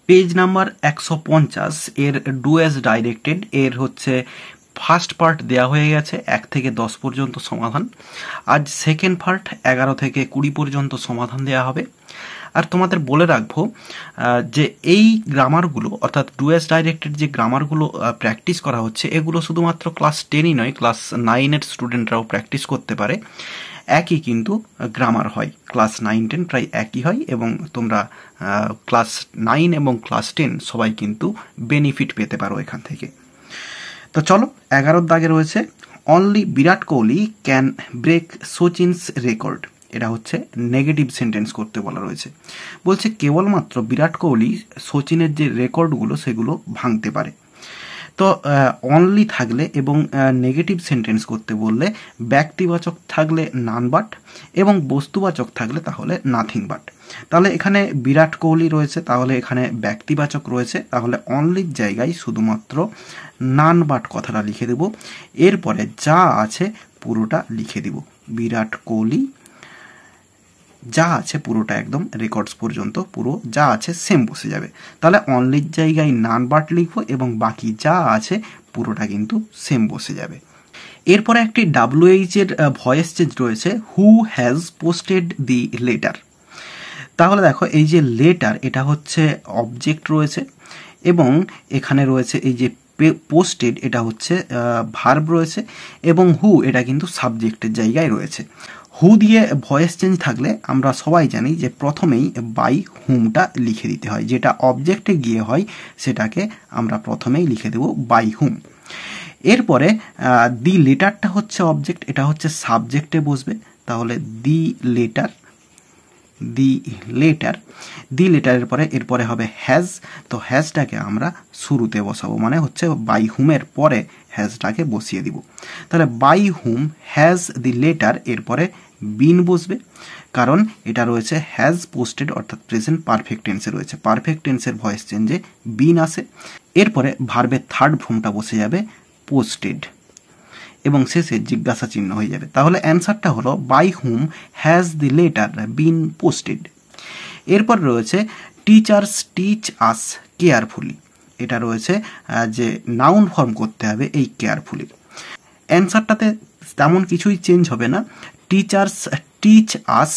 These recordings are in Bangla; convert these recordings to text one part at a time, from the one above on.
পেজ নাম্বার 150 এর ডু অ্যাজ ডাইরেক্টেড এর হচ্ছে ফার্স্ট পার্ট দেওয়া হয়ে গেছে 1 থেকে 10 পর্যন্ত সমাধান। আজ সেকেন্ড পার্ট 11 থেকে 20 পর্যন্ত সমাধান দেওয়া হবে। আর তোমাদের বলে রাখবো যে এই গ্রামারগুলো অর্থাৎ ডু অ্যাজ ডাইরেক্টেড যে গ্রামারগুলো প্র্যাকটিস করা হচ্ছে এগুলো শুধুমাত্র ক্লাস 10ই নয়, ক্লাস 9-এর স্টুডেন্টরাও প্র্যাকটিস করতে পারে। একই কিন্তু গ্রামার হয়, ক্লাস 9-10 প্রায় একই হয় এবং তোমরা ক্লাস 9 এবং ক্লাস 10 সবাই কিন্তু বেনিফিট পেতে পারো এখান থেকে। তো চলো 11 দাগে রয়েছে only Virat Kohli can break Sachin's record. এটা হচ্ছে নেগেটিভ সেন্টেন্স করতে বলা রয়েছে। বলছে কেবলমাত্র বিরাট কোহলি সচিনের যে রেকর্ডগুলো সেগুলো ভাঙতে পারে। তো অনলি থাকলে এবং নেগেটিভ সেন্টেন্স করতে বললে ব্যক্তিবাচক থাকলে নান বাট এবং বস্তুবাচক থাকলে তাহলে নাথিং বাট। তাহলে এখানে বিরাট কোহলি রয়েছে, তাহলে এখানে ব্যক্তিবাচক রয়েছে, তাহলে অনলির জায়গায় শুধুমাত্র নান বাট কথাটা লিখে দেব। এরপরে যা আছে পুরোটা লিখে দিব। বিরাট কোহলি যা আছে পুরোটা একদম রেকর্ডস পর্যন্ত পুরো যা আছে সেম বসে যাবে। তাহলে অনলির জায়গায় নান বাট লিখবো এবং বাকি যা আছে পুরোটা কিন্তু সেম বসে যাবে। এরপরে একটি WH এর ভয়েস চেঞ্জ রয়েছে, who has posted the letter. তাহলে দেখো এই যে লেটার এটা হচ্ছে অবজেক্ট রয়েছে এবং এখানে রয়েছে এই যে পোস্টেড এটা হচ্ছে ভার্ব রয়েছে এবং হু এটা কিন্তু সাবজেক্টের জায়গায় রয়েছে। হু দিয়ে ভয়েস চেঞ্জ থাকলে আমরা সবাই জানি যে প্রথমেই বাই হুমটা লিখে দিতে হয়, যেটা অবজেক্টে গিয়ে হয় সেটাকে আমরা প্রথমেই লিখে দেব বাই হুম। এরপরে দি লেটারটা হচ্ছে অবজেক্ট, এটা হচ্ছে সাবজেক্টে বসবে, তাহলে দি লেটার দি লেটারের পরে এরপরে হবে হ্যাজ। তো হ্যাজটাকে আমরা শুরুতে বসাবো, মানে হচ্ছে বাই হুমের পরে হ্যাজটাকে বসিয়ে দিব। তাহলে by whom has the letter এরপরে বিন বসবে, কারণ এটা রয়েছে হ্যাজ পোস্টেড অর্থাৎ প্রেজেন্ট পারফেক্ট টেন্সে রয়েছে, পারফেক্ট টেন্সের ভয়েস চেঞ্জে বিন আসে। এরপরে ভার্বের থার্ড ফর্মটা বসে যাবে পোস্টেড এবং শেষে জিজ্ঞাসা চিহ্ন হয়ে যাবে। তাহলে অ্যান্সারটা হলো by whom has the letter been posted. এরপর রয়েছে টিচার্স টিচ আস কেয়ারফুলি। এটা রয়েছে যে নাউন ফর্ম করতে হবে এই কেয়ারফুলির। অ্যান্সারটাতে তেমন কিছুই চেঞ্জ হবে না, টিচার্স টিচ আস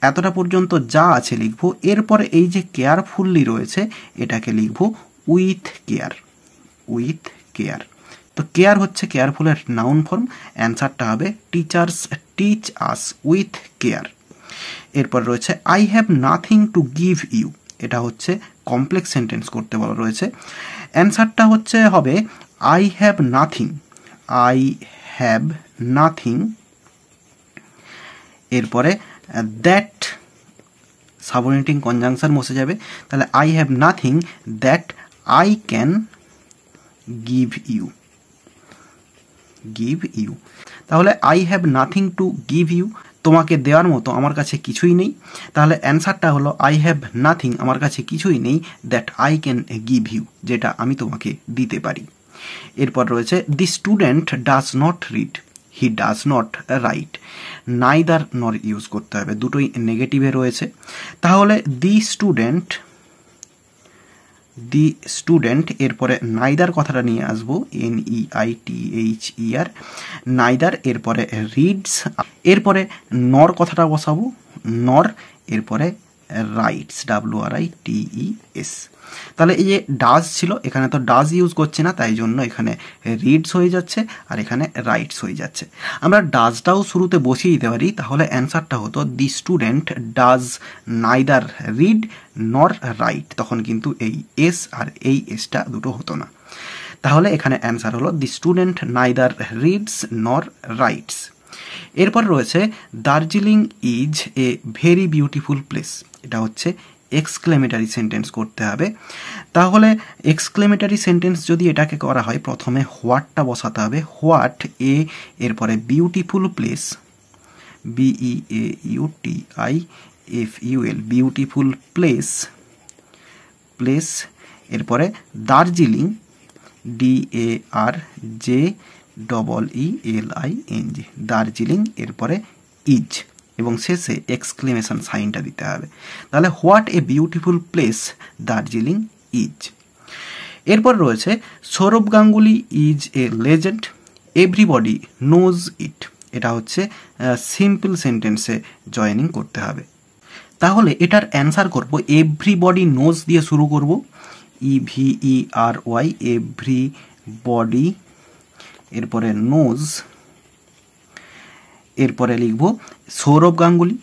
এতটা পর্যন্ত যা আছে লিখবো। এরপরে এই যে কেয়ারফুলি রয়েছে এটাকে লিখবো উইথ কেয়ার। তো কেয়ার হচ্ছে কেয়ারফুলের নাউন ফর্ম, অ্যান্সারটা হবে teachers teach us with care. এরপর রয়েছে I have nothing to give you. এটা হচ্ছে কমপ্লেক্স সেন্টেন্স করতে বলা রয়েছে, অ্যান্সারটা হচ্ছে হবে আই হ্যাভ নাথিং। এরপরে দ্যাট সাবঅর্ডিনেটিং কনজাংশন বসে যাবে, তাহলে I have nothing that I can give you. তাহলে I have nothing to give you, তোমাকে দেওয়ার মতো আমার কাছে কিছুই নেই। তাহলে অ্যান্সারটা হলো আই হ্যাভ নাথিং আমার কাছে কিছুই নেই that I can give you, যেটা আমি তোমাকে দিতে পারি। এরপর রয়েছে the student does not read, he does not write. Neither nor use করতে হবে, দুটোই নেগেটিভে রয়েছে। তাহলে দি স্টুডেন্ট এরপরে নাইদার কথাটা নিয়ে আসবো, NEITHER নাইদার, এরপরে রিডস, এরপরে নর কথাটা বসাবো নর, এরপরে রাইটস WRITES। তাহলে এই যে ডাজ ছিল এখানে তো ডাজ ইউজ করছে না, তাই জন্য এখানে রিডস হয়ে যাচ্ছে আর এখানে রাইটস হয়ে যাচ্ছে। আমরা ডাজটাও শুরুতে বসিয়ে দিতে পারি, তাহলে অ্যান্সারটা হতো দি স্টুডেন্ট ডাজ নাইদার রিড নর রাইট, তখন কিন্তু এই এস আর এই এসটা দুটো হতো না। তাহলে এখানে অ্যান্সার হলো দি স্টুডেন্ট নাইদার রিডস নর রাইটস। এরপর রয়েছে Darjeeling is a very beautiful place. এটা হচ্ছে এক্সক্লেমেটারি সেন্টেন্স করতে হবে। তাহলে এক্সক্লেমেটারি সেন্টেন্স যদি এটাকে করা হয় প্রথমে হোয়াটটা বসাতে হবে, হোয়াট এরপরে beautiful place BEAUTIFUL beautiful place এরপরে দার্জিলিং DARJEELING দার্জিলিং, এরপরে ইজ এবং শেষে এক্সক্লেমেশন সাইনটা দিতে হবে। তাহলে what a beautiful place Darjeeling is. এরপর রয়েছে Sourav Ganguly is a legend, everybody knows it. এটা হচ্ছে সিম্পল সেন্টেন্সে জয়েনিং করতে হবে। তাহলে এটার অ্যান্সার করব এভরিবডি নোজ দিয়ে শুরু করব, EVERY, এভরিবডি, এরপরে নোজ, এরপরে লিখব সৌরভ গাঙ্গুলি,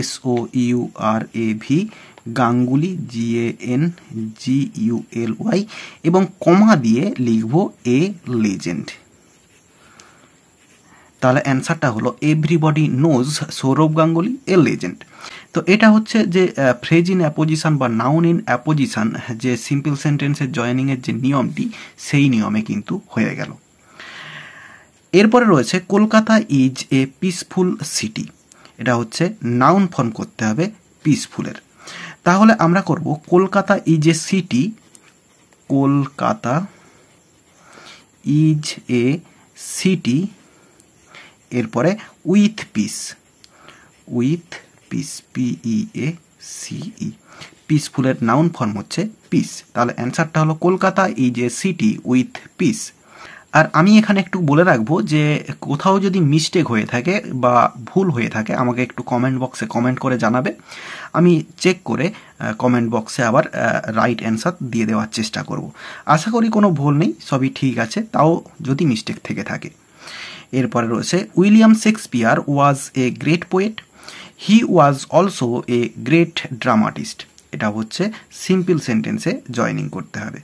SOURAV, গাঙ্গুলি, GANGULY, এবং কমা দিয়ে লিখব এ লেজেন্ড। তাহলে অ্যান্সারটা হলো এভরিবডি নোজ সৌরভ গাঙ্গুলি এ লেজেন্ড। তো এটা হচ্ছে যে ফ্রেজ ইন অ্যাপোজিশন বা নাউন ইন অ্যাপোজিশন, যে সিম্পল সেন্টেন্সের জয়েনিংয়ের যে নিয়মটি, সেই নিয়মে কিন্তু হয়ে গেল। এরপরে রয়েছে Kolkata is a peaceful city. এটা হচ্ছে নাউন ফর্ম করতে হবে পিসফুলের। তাহলে আমরা করব Kolkata is a city, Kolkata is a city, এরপরে with peace, with peace, PEACE, পিসফুলের নাউন ফর্ম হচ্ছে পিস। তাহলে অ্যান্সারটা হলো Kolkata is a city with peace. আর আমি এখানে একটু বলে রাখবো যে কোথাও যদি মিস্টেক হয়ে থাকে বা ভুল হয়ে থাকে আমাকে একটু কমেন্ট বক্সে কমেন্ট করে জানাবে, আমি চেক করে কমেন্ট বক্সে আবার রাইট অ্যান্সার দিয়ে দেওয়ার চেষ্টা করব। আশা করি কোনো ভুল নেই, সবই ঠিক আছে, তাও যদি মিস্টেক থেকে থাকে। এরপরে রয়েছে William Shakespeare was A great poet, he was also a great dramatist. এটা হচ্ছে সিম্পল সেন্টেন্সে জয়েনিং করতে হবে।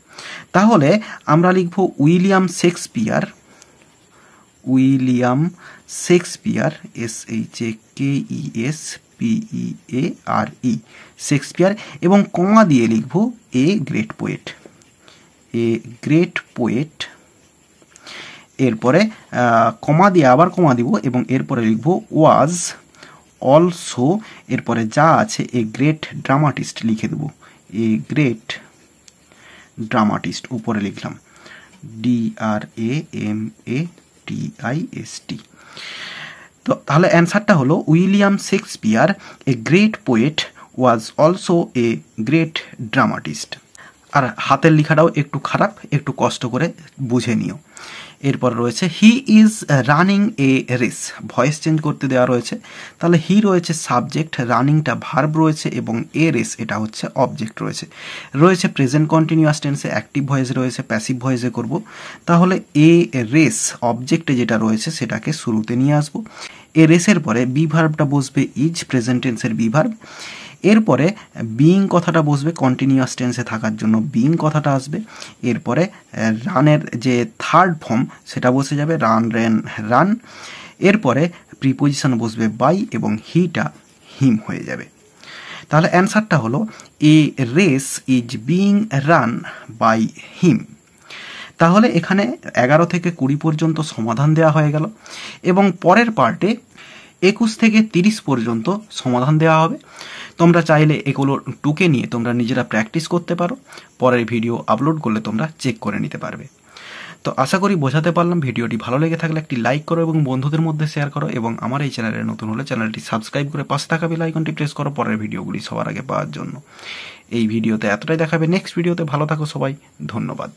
তাহলে আমরা লিখব William Shakespeare, William Shakespeare, SHAKESPEARE, Shakespeare, এবং কমা দিয়ে লিখব এ গ্রেট পোয়েট, এ গ্রেট পোয়েট। এরপরে কমা দিয়ে আবার কমা দিব এবং এরপরে লিখব ওয়াজ অলসো, এরপরে যা আছে এ গ্রেট ড্রামাটিস্ট লিখে দেব, এ গ্রেট ড্রামাটিস্ট, উপরে লিখলাম DRAMATIST। তো তাহলে অ্যান্সারটা হলো William Shakespeare a great poet was also a great dramatist. আর হাতের লেখাটাও একটু খারাপ, একটু কষ্ট করে বুঝে নিও। এরপর রয়েছে he is running a race, voice change করতে দেওয়া রয়েছে। তাহলে হি রয়েছে সাবজেক্ট, রানিংটা ভার্ব রয়েছে এবং এ রেস এটা হচ্ছে অবজেক্ট রয়েছে। রয়েছে প্রেজেন্ট কন্টিনিউয়াস টেন্সে, অ্যাক্টিভ ভয়েসে রয়েছে, প্যাসিভ ভয়েসে করব। তাহলে এ রেস অবজেক্টে যেটা রয়েছে সেটাকে শুরুতে নিয়ে আসবো। এ রেসের পরে বি ভার্বটা বসবে ইজ, প্রেজেন্ট টেন্সের বি ভার্ব। এরপরে বিইং কথাটা বসবে, কন্টিনিউয়াস টেন্সে থাকার জন্য বিইং কথাটা আসবে। এরপরে রানের যে থার্ড ফর্ম সেটা বসে যাবে, রান, রেন, রান। এরপরে প্রিপোজিশন বসবে বাই এবং হিটা হিম হয়ে যাবে। তাহলে অ্যান্সারটা হলো a race is being run by him. তাহলে এখানে 11 থেকে 20 পর্যন্ত সমাধান দেওয়া হয়ে গেল এবং পরের পার্টে 21 থেকে 30 পর্যন্ত সমাধান দেওয়া হবে। তোমরা চাইলে এগুলো টুকে নিয়ে তোমরা নিজেরা প্র্যাকটিস করতে পারো, পরের ভিডিও আপলোড করলে তোমরা চেক করে নিতে পারবে। তো আশা করি বোঝাতে পারলাম। ভিডিওটি ভালো লেগে থাকলে একটি লাইক করো এবং বন্ধুদের মধ্যে শেয়ার করো, এবং আমার এই চ্যানেলে নতুন হলে চ্যানেলটি সাবস্ক্রাইব করে পাশে থাকা বেল আইকনটি প্রেস করো পরের ভিডিওগুলি সবার আগে পাওয়ার জন্য। এই ভিডিওতে এতটাই দেখাবে, নেক্সট ভিডিওতে ভালো থাকো সবাই, ধন্যবাদ।